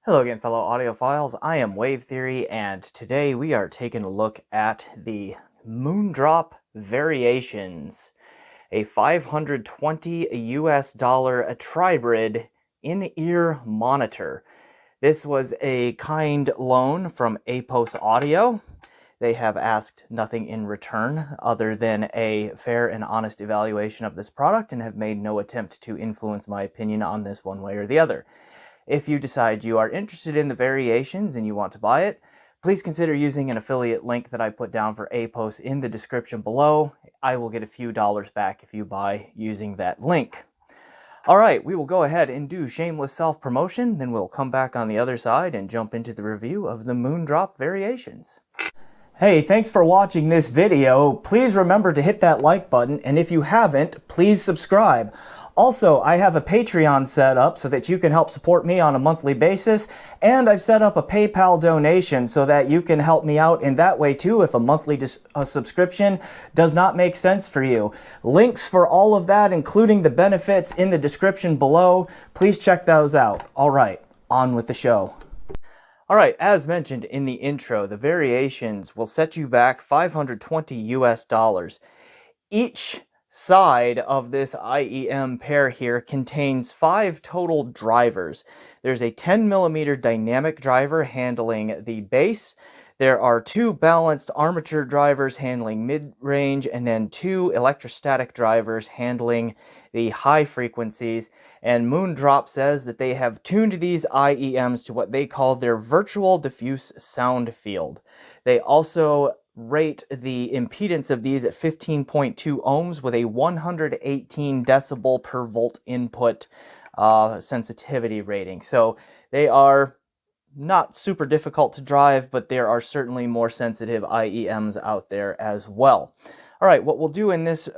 Hello again, fellow audiophiles. I am Wave Theory, and today we are taking a look at the Moondrop Variations, a $520 US Tribrid in-ear monitor. This was a kind loan from Apos Audio. They have asked nothing in return other than a fair and honest evaluation of this product and have made no attempt to influence my opinion on this one way or the other. If you decide you are interested in the variations and you want to buy it, please consider using an affiliate link that I put down for Apos in the description below. I will get a few dollars back if you buy using that link. Alright, we will go ahead and do shameless self-promotion, then we'll come back on the other side and jump into the review of the Moondrop variations. Hey, thanks for watching this video. Please remember to hit that like button, and if you haven't, please subscribe. Also, I have a Patreon set up so that you can help support me on a monthly basis, and I've set up a PayPal donation so that you can help me out in that way too if a monthly subscription does not make sense for you. Links for all of that, including the benefits, in the description below. Please check those out. Alright, on with the show. Alright, as mentioned in the intro, the variations will set you back $520 US. Each side of this IEM pair here contains 5 total drivers. There's a 10mm dynamic driver handling the bass. There are 2 balanced armature drivers handling mid-range, and then 2 electrostatic drivers handling the high frequencies. And Moondrop says that they have tuned these IEMs to what they call their virtual diffuse sound field. They also rate the impedance of these at 15.2 ohms with a 118 decibel per volt input sensitivity rating. So they are not super difficult to drive, but there are certainly more sensitive IEMs out there as well. All right, what we'll do in this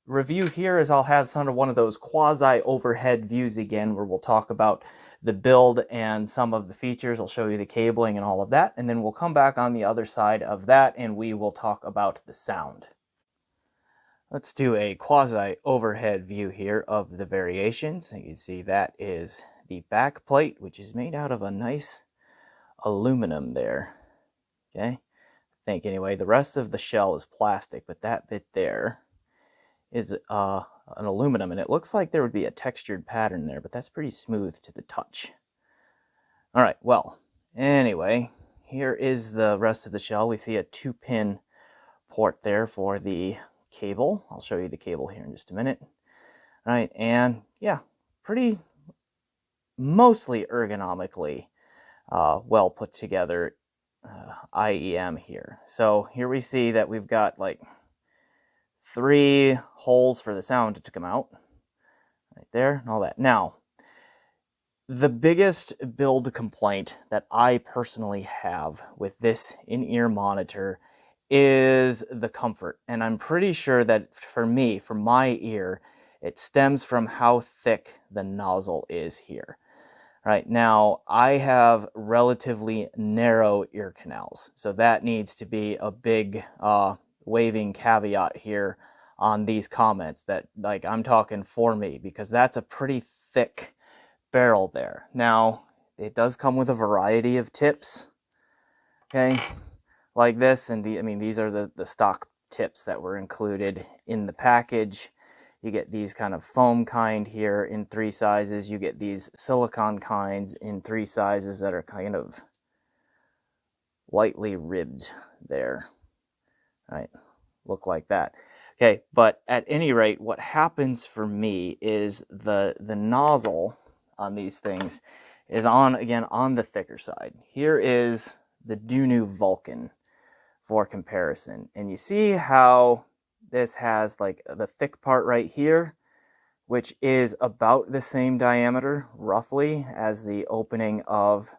review here is I'll have sort of one of those quasi-overhead views again, where we'll talk about the build and some of the features. I'll show you the cabling and all of that, and then we'll come back on the other side of that and we will talk about the sound. Let's do a quasi-overhead view here of the variations. You can see that is the back plate, which is made out of a nice aluminum there. Okay, I think anyway. The rest of the shell is plastic, but that bit there is an aluminum, and it looks like there would be a textured pattern there, but that's pretty smooth to the touch. All right, well, anyway, here is the rest of the shell. We see a 2-pin port there for the cable. I'll show you the cable here in just a minute. All right, and yeah, pretty mostly ergonomically well put together IEM here. So here we see that we've got like 3 holes for the sound to come out, right there, and all that. Now, the biggest build complaint that I personally have with this in-ear monitor is the comfort, and I'm pretty sure that for me, for my ear, it stems from how thick the nozzle is here. Right now, I have relatively narrow ear canals, so that needs to be a big waving caveat here on these comments, that like I'm talking for me, because that's a pretty thick barrel there. Now, it does come with a variety of tips, okay, like this, and these are the stock tips that were included in the package. You get these kind of foam kind here in 3 sizes. You get these silicone kinds in 3 sizes that are kind of lightly ribbed there. Right, look like that. Okay, but at any rate, what happens for me is the nozzle on these things is again on the thicker side. Here is the Dunu Vulcan for comparison, and you see how this has like the thick part right here, which is about the same diameter roughly as the opening of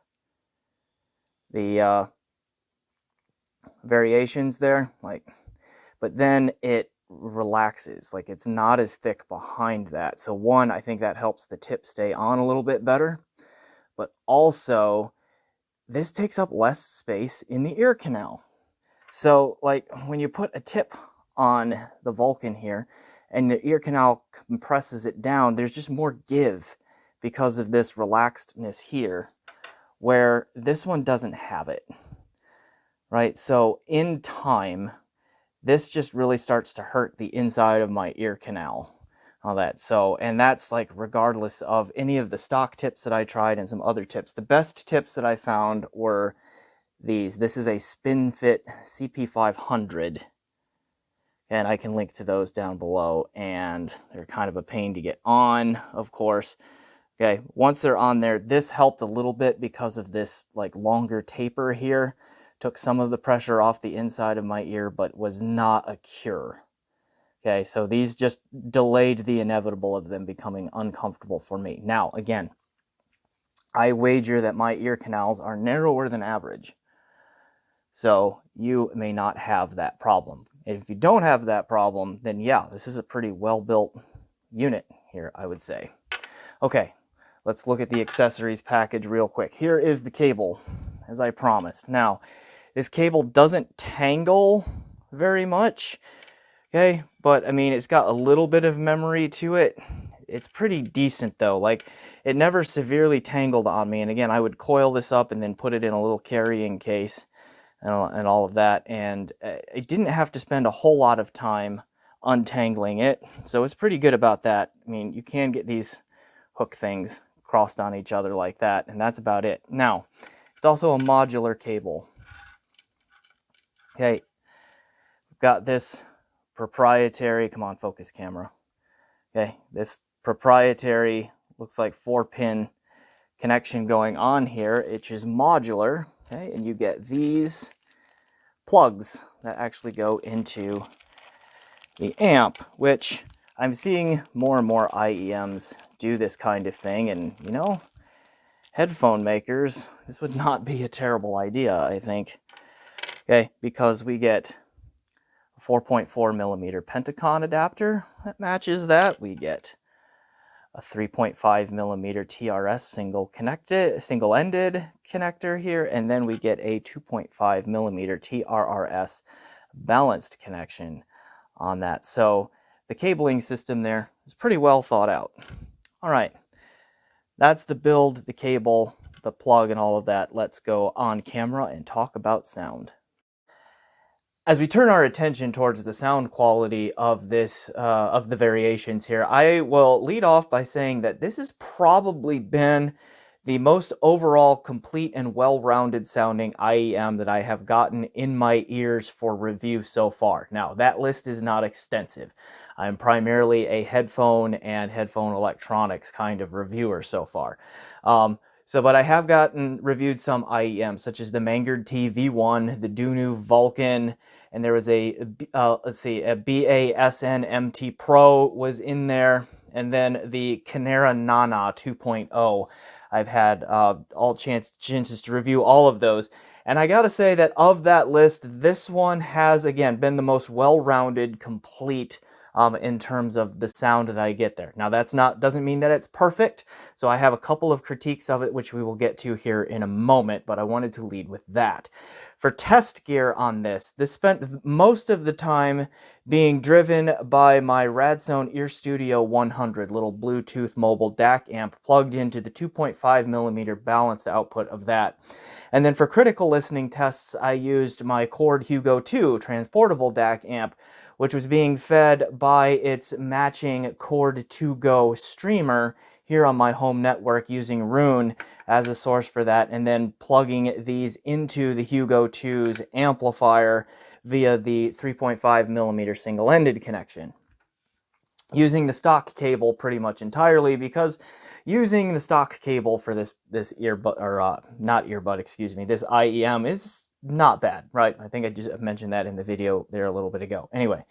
the variations there, but then it relaxes, like it's not as thick behind that. So one, I think that helps the tip stay on a little bit better, but also this takes up less space in the ear canal. So like when you put a tip on the Vulcan here and the ear canal compresses it down, there's just more give because of this relaxedness here. where this one doesn't have it, right? So in time, this just really starts to hurt the inside of my ear canal. All that. So, and that's like regardless of any of the stock tips that I tried and some other tips. The best tips that I found were these. This is a SpinFit CP500. And I can link to those down below. And they're kind of a pain to get on, of course. Okay, once they're on there, this helped a little bit because of this like longer taper here. Took some of the pressure off the inside of my ear, but was not a cure. Okay, so these just delayed the inevitable of them becoming uncomfortable for me. Now, again, I wager that my ear canals are narrower than average. So you may not have that problem. And if you don't have that problem, then yeah, this is a pretty well-built unit here, I would say. Okay, let's look at the accessories package real quick. Here is the cable, as I promised. Now, this cable doesn't tangle very much. Okay, but I mean, it's got a little bit of memory to it. It's pretty decent though. Like, it never severely tangled on me. And again, I would coil this up and then put it in a little carrying case and all of that. And I didn't have to spend a whole lot of time untangling it. So it's pretty good about that. I mean, you can get these hook things crossed on each other like that, and that's about it. Now, it's also a modular cable. Okay, we've got this proprietary, come on, focus camera. Okay, this proprietary, looks like 4-pin connection going on here. It's just modular, okay, and you get these plugs that actually go into the amp, which I'm seeing more and more IEMs do this kind of thing, and you know, headphone makers, this would not be a terrible idea, I think. Okay, because we get 4.4 millimeter Pentacon adapter that matches that. We get a 3.5 millimeter TRS single-ended connector here, and then we get a 2.5 millimeter TRRS balanced connection on that. So the cabling system there is pretty well thought out. All right, that's the build, the cable, the plug, and all of that. Let's go on camera and talk about sound. As we turn our attention towards the sound quality of this, of the variations here, I will lead off by saying that this has probably been the most overall complete and well-rounded sounding IEM that I have gotten in my ears for review so far. Now, that list is not extensive. I'm primarily a headphone and headphone electronics kind of reviewer so far. But I have reviewed some IEMs, such as the Mangard TV1, the Dunu Vulcan, and there was a BASN MT Pro was in there, and then the Canera Nana 2.0. I've had all chances to review all of those, and I gotta say that of that list, this one has, again, been the most well-rounded, complete, in terms of the sound that I get there. Now, doesn't mean that it's perfect, so I have a couple of critiques of it, which we will get to here in a moment, but I wanted to lead with that. For test gear on this spent most of the time being driven by my Radsound Ear Studio 100 little Bluetooth mobile DAC amp plugged into the 2.5 millimeter balanced output of that. And then for critical listening tests, I used my Cord Hugo 2 transportable DAC amp, which was being fed by its matching Cord 2 Go streamer here on my home network using Rune as a source for that, and then plugging these into the Hugo 2's amplifier via the 3.5 millimeter single-ended connection. Using the stock cable pretty much entirely, because using the stock cable for this earbud, or not earbud, excuse me, this IEM is not bad, right? I think I just mentioned that in the video there a little bit ago. Anyway,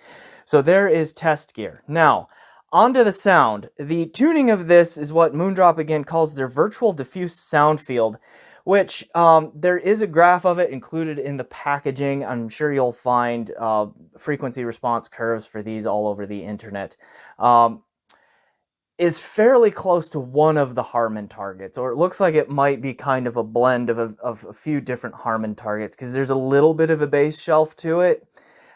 so there is test gear. Now, onto the sound. The tuning of this is what Moondrop again calls their virtual diffuse sound field, which there is a graph of it included in the packaging. I'm sure you'll find frequency response curves for these all over the internet. Is fairly close to one of the Harman targets, or it looks like it might be kind of a blend of a few different Harman targets, because there's a little bit of a bass shelf to it.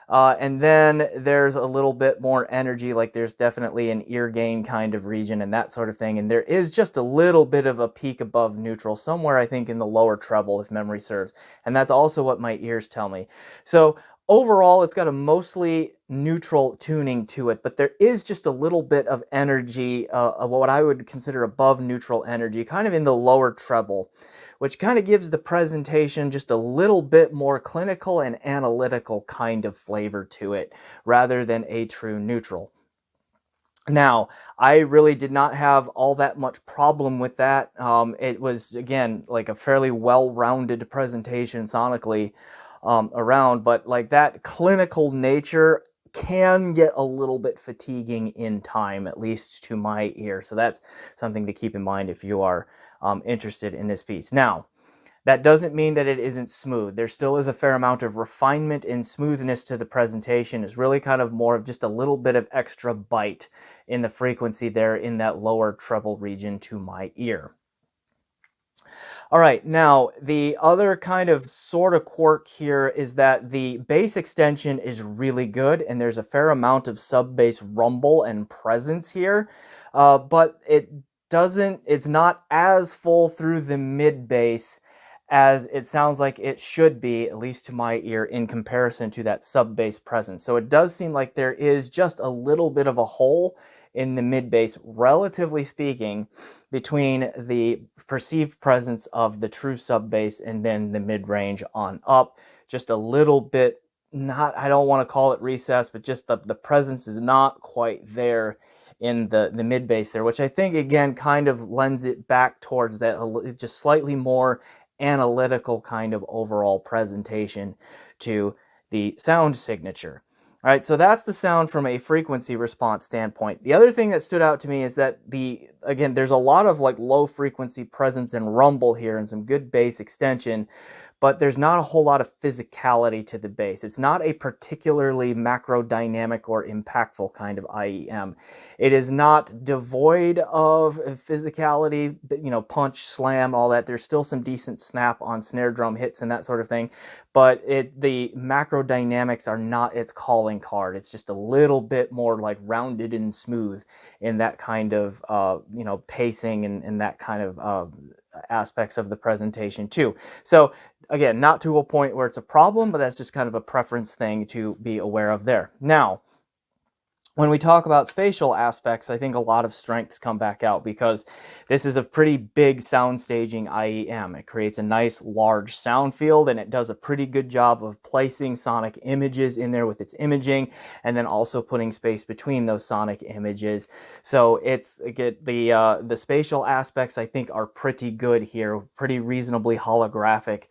And then there's a little bit more energy, like there's definitely an ear gain kind of region and that sort of thing. And there is just a little bit of a peak above neutral, somewhere I think in the lower treble, if memory serves. And that's also what my ears tell me. So overall, it's got a mostly neutral tuning to it, but there is just a little bit of energy, of what I would consider above neutral energy, kind of in the lower treble, which kind of gives the presentation just a little bit more clinical and analytical kind of flavor to it, rather than a true neutral. Now, I really did not have all that much problem with that. It was, again, like a fairly well-rounded presentation sonically around, but like that clinical nature can get a little bit fatiguing in time, at least to my ear. So that's something to keep in mind if you are interested in this piece. Now, that doesn't mean that it isn't smooth. There still is a fair amount of refinement and smoothness to the presentation. It's really kind of more of just a little bit of extra bite in the frequency there in that lower treble region to my ear. All right, now the other kind of sort of quirk here is that the bass extension is really good and there's a fair amount of sub-bass rumble and presence here, but it's not as full through the mid-bass as it sounds like it should be, at least to my ear, in comparison to that sub-bass presence. So it does seem like there is just a little bit of a hole in the mid-bass, relatively speaking, between the perceived presence of the true sub-bass and then the mid-range on up. Just a little bit, not, I don't want to call it recess, but just the presence is not quite there in the mid-bass there, which I think, again, kind of lends it back towards that just slightly more analytical kind of overall presentation to the sound signature. All right, so that's the sound from a frequency response standpoint. The other thing that stood out to me is that again, there's a lot of like low frequency presence and rumble here and some good bass extension, but there's not a whole lot of physicality to the bass. It's not a particularly macrodynamic or impactful kind of IEM. It is not devoid of physicality, you know, punch, slam, all that. There's still some decent snap on snare drum hits and that sort of thing, but the macrodynamics are not its calling card. It's just a little bit more like rounded and smooth in that kind of, you know, pacing and that kind of aspects of the presentation too. So again, not to a point where it's a problem, but that's just kind of a preference thing to be aware of there. Now, when we talk about spatial aspects, I think a lot of strengths come back out because this is a pretty big sound staging IEM. It creates a nice large sound field and it does a pretty good job of placing sonic images in there with its imaging and then also putting space between those sonic images. So the spatial aspects I think are pretty good here, pretty reasonably holographic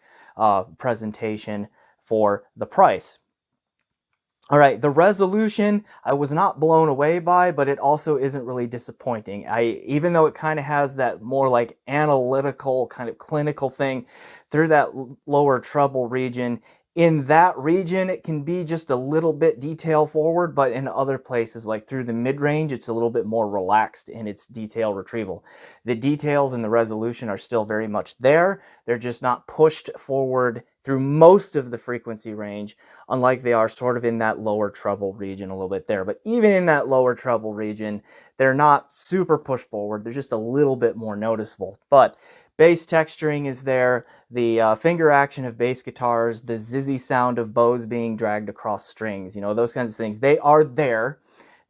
presentation for the price. All right, the resolution I was not blown away by, but it also isn't really disappointing. Even though it kind of has that more like analytical kind of clinical thing through that lower treble region, in that region it can be just a little bit detail forward, but in other places like through the mid-range it's a little bit more relaxed in its detail retrieval. The details and the resolution are still very much there. They're just not pushed forward through most of the frequency range, unlike they are sort of in that lower treble region a little bit there. But even in that lower treble region, they're not super pushed forward. They're just a little bit more noticeable. But bass texturing is there, the finger action of bass guitars, the zizzy sound of bows being dragged across strings, you know, those kinds of things. They are there.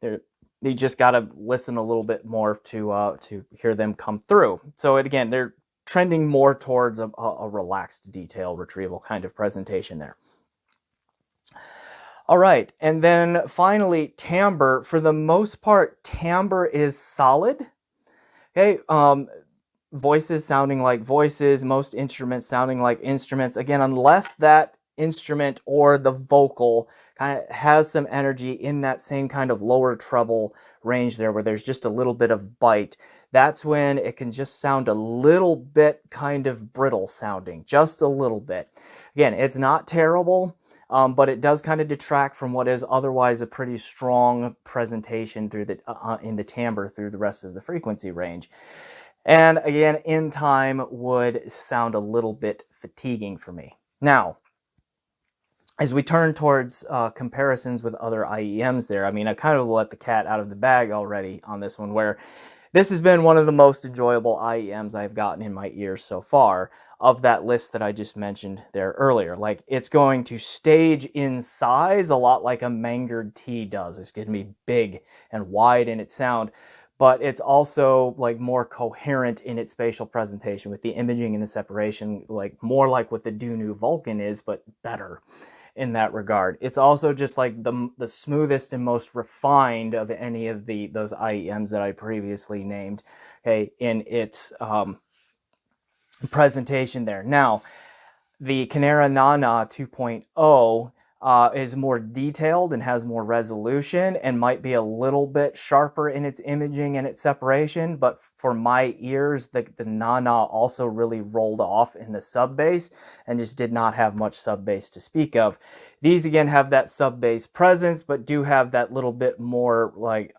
You just got to listen a little bit more to hear them come through. So again, they're trending more towards a relaxed detail retrieval kind of presentation there. All right, and then finally, timbre. For the most part, timbre is solid. Okay, voices sounding like voices, most instruments sounding like instruments. Again, unless that instrument or the vocal kind of has some energy in that same kind of lower treble range there where there's just a little bit of bite, that's when it can just sound a little bit kind of brittle sounding, just a little bit. Again, it's not terrible, but it does kind of detract from what is otherwise a pretty strong presentation through in the timbre through the rest of the frequency range. And again, in time would sound a little bit fatiguing for me. Now, as we turn towards comparisons with other IEMs there, I mean, I kind of let the cat out of the bag already on this one, where this has been one of the most enjoyable IEMs I've gotten in my ears so far of that list that I just mentioned there earlier. Like, it's going to stage in size a lot like a Mangered T does. It's going to be big and wide in its sound, but it's also like more coherent in its spatial presentation with the imaging and the separation, like more like what the Dunu Vulcan is, but better in that regard. It's also just like the smoothest and most refined of any of those IEMs that I previously named, okay, in its presentation there. Now, the Canera Nana 2.0 is more detailed and has more resolution and might be a little bit sharper in its imaging and its separation, but for my ears, the Nana also really rolled off in the sub bass and just did not have much sub bass to speak of. These again have that sub bass presence, but do have that little bit more like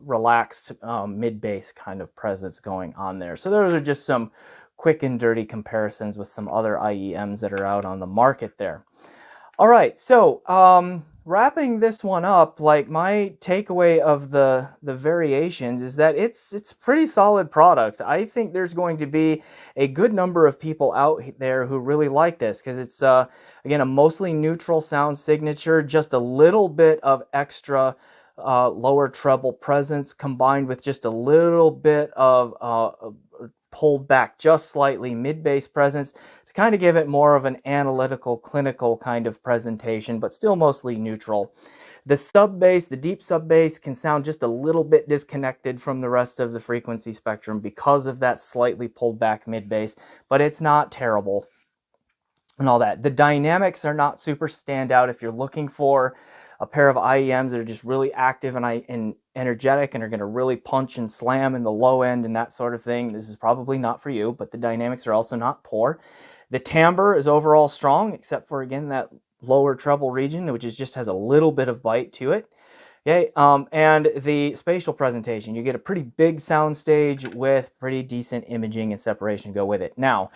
relaxed mid bass kind of presence going on there. So those are just some quick and dirty comparisons with some other IEMs that are out on the market there. All right, so wrapping this one up, like my takeaway of the variations is that it's a pretty solid product. I think there's going to be a good number of people out there who really like this because it's again a mostly neutral sound signature, just a little bit of extra lower treble presence combined with just a little bit of pulled back just slightly mid-bass presence to kind of give it more of an analytical, clinical kind of presentation, but still mostly neutral. The sub bass, the deep sub bass, can sound just a little bit disconnected from the rest of the frequency spectrum because of that slightly pulled back mid-bass, but it's not terrible and all that. The dynamics are not super standout. If you're looking for a pair of IEMs that are just really active and energetic and are going to really punch and slam in the low end and that sort of thing, this is probably not for you, but the dynamics are also not poor. The timbre is overall strong, except for, again, that lower treble region, which just has a little bit of bite to it. Okay, and the spatial presentation, you get a pretty big sound stage with pretty decent imaging and separation to go with it. Now,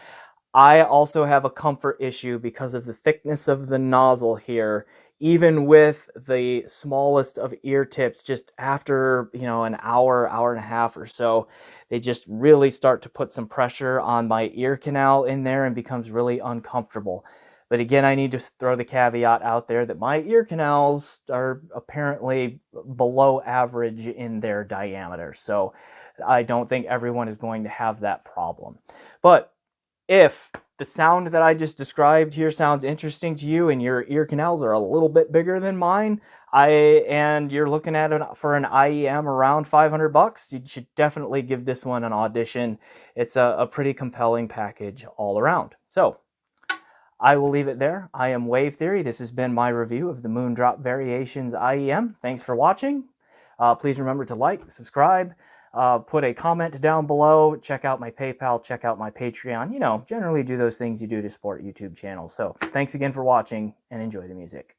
I also have a comfort issue because of the thickness of the nozzle here. Even with the smallest of ear tips, just after, an hour, hour and a half or so, they just really start to put some pressure on my ear canal in there and becomes really uncomfortable. But again, I need to throw the caveat out there that my ear canals are apparently below average in their diameter. So I don't think everyone is going to have that problem. But if the sound that I just described here sounds interesting to you and your ear canals are a little bit bigger than mine, and you're looking at it for an IEM around $500, you should definitely give this one an audition. It's a pretty compelling package all around. So I will leave it there. I am Wave Theory. This has been my review of the Moondrop Variations IEM. Thanks for watching. Please remember to like, subscribe, put a comment down below, check out my PayPal, check out my Patreon. Generally do those things you do to support YouTube channels. So thanks again for watching and enjoy the music.